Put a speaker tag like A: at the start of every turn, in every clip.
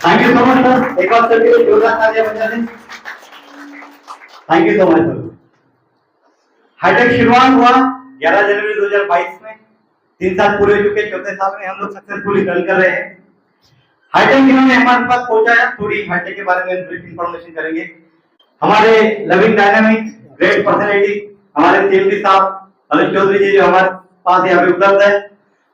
A: Thank you so much sir, एक बार sir के लिए जोरदार तालियां बजा दें। Thank you so much sir. Hi tech शुरुआत हुआ 11 जनवरी 2022 में, 3 साल पूरे हो चुके, चौथे साल में हम लोग सक्सेसफुली रन कर रहे हैं। हाईटेक इन्होंने हमारे पास पहुंचाया, थोड़ी हाईटेक के बारे में ब्रीफ इंफॉर्मेशन करेंगे। हमारे लविंग डायनामिक्स ग्रेट पर्सनैलिटी हमारे सीएमडी साहब अनिल चौधरी जी जो हमारे पास यहाँ पे उपलब्ध है,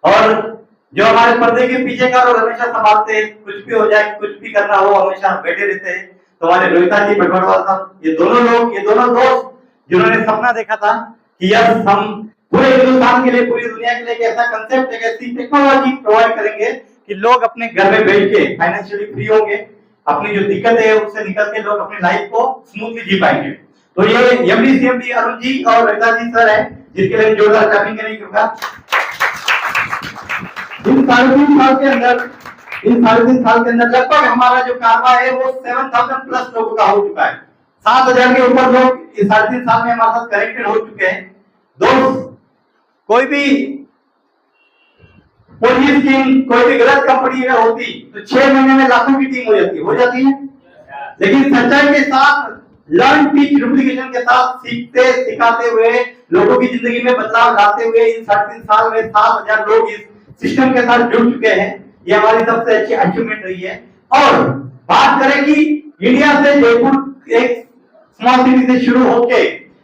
A: और जो हमारे पर्दे के पीछे का रोल हमेशा संभालते हैं, कुछ भी हो जाए, कुछ भी करना हो, हमेशा बैठे रहते हैं, तो हमारे रोहिता जी भटवाड़वाल साहब, ये दोनों दोस्त जिन्होंने सपना देखा था कि यस हम पूरे हिंदुस्तान के लिए, पूरी दुनिया के लिए एक ऐसा कंसेप्ट, एक ऐसी टेक्नोलॉजी प्रोवाइड करेंगे कि लोग अपने घर में बैठ के फाइनेंशियली फ्री होंगे, अपनी जो दिक्कत है उससे निकल के लोग अपनी लाइफ को स्मूथली जी पाएंगे। तो ये एमडी सीएमडी अरुण जी और रोहिता जी सर है, जिसके लिए जोरदार क्लैपिंग करेंगे। इन 3.5 साल के अंदर लगभग हमारा जो कारवा है वो 7000 प्लस लोगों का हो चुका है। 7000 के ऊपर लोग इस 3.5 साल में हमारे साथ कनेक्टेड हो चुके हैं। दोस्त, कोई भी पोलिस टीम, कोई भी गलत कंपनी अगर होती तो 6 महीने में लाखों की टीम हो जाती है। लेकिन सच्चाई के साथ, लर्न टीच डुप्लीकेशन के साथ सीखते सिखाते हुए, लोगों की जिंदगी में बदलाव लाते हुए इन 3.5 साल में 7000 लोग इस सिस्टम के साथ जुड़ चुके हैं। ये हमारी सबसे अच्छी अचीवमेंट रही है। और बात करें कि इंडिया से, जयपुर एक स्मॉल सिटी से शुरू होके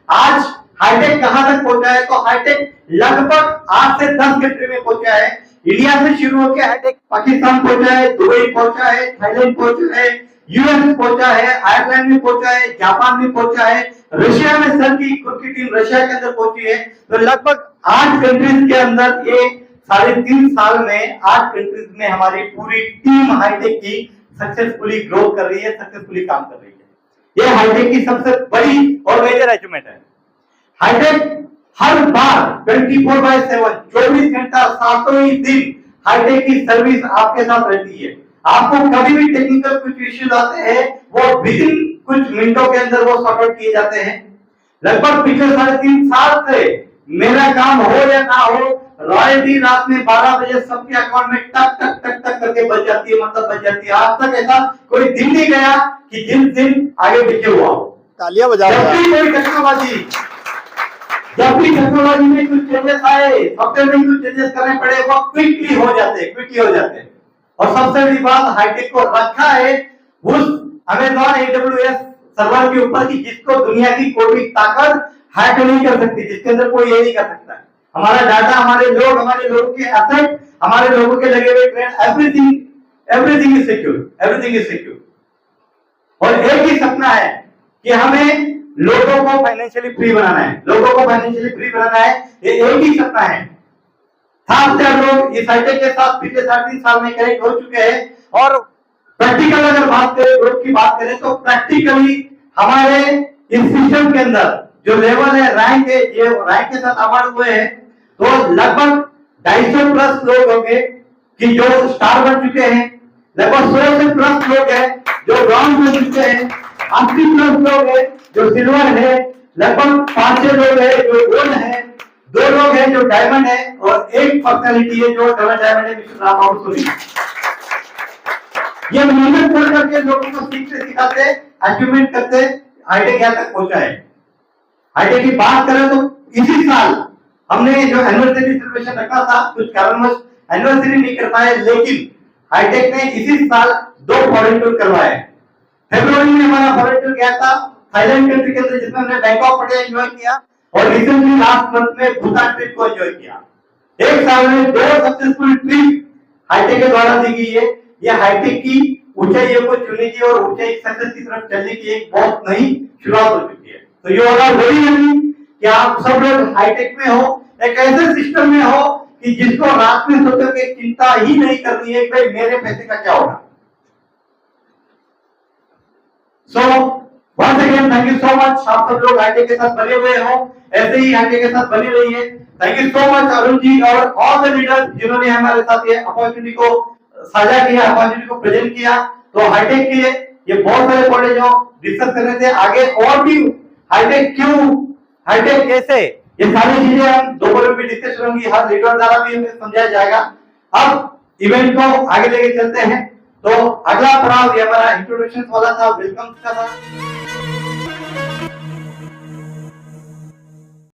A: आज हाईटेक कहां तक पहुंचा है, तो हाईटेक लगभग 8 से 10 कंट्री में पहुंचा है। इंडिया से शुरू होकर हाईटेक पाकिस्तान पहुंचा है, दुबई पहुंचा है, थाईलैंड पहुंचा है, यूएस पहुंचा है, आयरलैंड में पहुंचा है, जापान में पहुंचा है, रशिया में सर की खुद की टीम रशिया के अंदर पहुंची है। तो लगभग 8 कंट्रीज के अंदर ये 3.5 साल में 8 कंट्रीज में हमारी पूरी टीम हाईटेक की सक्सेसफुली ग्रो कर रही है, सक्सेसफुली काम कर रही है। ये हाईटेक की सबसे बड़ी और मेजर अचीवमेंट है। हाईटेक हर बार 24/7 24 घंटा 7 ही दिन हाईटेक की सर्विस आपके साथ रहती है। आपको कभी भी टेक्निकल कुछ इश्यूज आते हैं, वो विदिन कुछ मिनटों के अंदर वो सॉर्ट आउट किए जाते हैं। लगभग पिछले 3.5 साल से मेरा काम हो या ना हो, रॉयल्टी रात में 12 बजे सबके अकाउंट में टक टक टक टक करके बच जाती है, मतलब बच जाती है। आज तक ऐसा कोई दिन नहीं गया कि जिस दिन आगे पीछे हुआ हो।
B: तालियां बजा रहे हैं।
A: जब भी टेक्नोलॉजी में कुछ चेंजेस आए, सॉफ्टवेयर में कुछ चेंजेस करने पड़े, वो क्विकली हो जाते हैं। और सबसे बड़ी बात, हाईटेक को रखा है उस अमेज़न AWS सर्वर के ऊपर की जिसको दुनिया की कोई भी ताकत हैक नहीं कर सकती, जिसके अंदर कोई ये नहीं कर सकता है। हमारा डाटा, हमारे लोगों के एसेट, हमारे लोगों के लगे हुए ट्रेन, एवरीथिंग इज सिक्योर। और एक ही सपना है कि हमें लोगों को फाइनेंशियली फ्री बनाना है। ये एक ही सपना है। 7,000 लोग इस हाईटेक के साथ पिछले 3.5 साल में कनेक्ट हो चुके हैं। और प्रैक्टिकल अगर बात करें, ग्रुप की बात करें, तो प्रैक्टिकली हमारे इस सिस्टम के अंदर जो लेवल है, रैंक है, ये रैंक के साथ अवार्ड हुए हैं, तो लगभग 250 प्लस लोग होंगे कि जो स्टार बन चुके हैं। लगभग 100 से प्लस लोग हैं जो ब्रॉन्ज बन चुके हैं। 80 प्लस लोग हैं जो सिल्वर है। लगभग 5-6 लोग हैं जो गोल्ड है, 2 लोग हैं जो डायमंड है, और एक पर्सनैलिटी है जो डबल डायमंड है, मिस्टर राम बाबू सोनी। ये मेहनत कर करके लोगों को सीखते सिखाते अचीवमेंट करते हाईटेक यहाँ तक पहुंचा है। हाईटेक की बात करें तो इसी साल हमने जो एनिवर्सरी सेलिब्रेशन रखा था, कुछ कारणवश एनिवर्सरी नहीं कर पाए, लेकिन हाईटेक ने इसी साल 2 फॉरेन टूर करवाए। फरवरी में हमारा फॉरेन टूर गया था थाईलैंड कंट्री के अंदर, जिसमें हमने बैंकॉक पटेल एंजॉय किया, और रिसेंटली लास्ट मंथ में भूटान ट्रिप को एंजॉय किया। एक साल में 2 सक्सेसफुल ट्रिप हाईटेक के द्वारा दी गई है। ये हाईटेक की ऊंचाइयों को छूने की और ऊंचाई सक्सेस की तरफ चलने की एक बहुत नई शुरुआत हो चुकी है। तो ये होगा वेरी हैप्पी कि आप सब लोग हाईटेक में हो, एक ऐसे सिस्टम में हो कि जिसको रात में सोते हुए चिंता ही नहीं करनी है कि भाई मेरे पैसे का क्या होगा। So once again thank you so much. आप सब लोग हाईटेक के साथ बने हुए हो, ऐसे ही हाईटेक के साथ बने रहिए। Thank you so much Arun ji और ऑल द लीडर्स जिन्होंने हमारे साथ ये अपॉर्चुनिटी को साझा किया, अपॉर्चुनिटी को प्रेजेंट किया। तो हाईटेक के ये बहुत सारे पॉइंट जो डिस्कस कर रहे थे, आगे और भी हाईटेक क्यों, हाईटेक कैसे, ये सारी चीजें हम दोपहर में डिस्कस होंगी, हर लीडर द्वारा भी हमें समझाया जाएगा। अब इवेंट को आगे लेके चलते हैं। तो अगला पड़ाव ये हमारा इंट्रोडक्शन वाला था, वेलकम का था।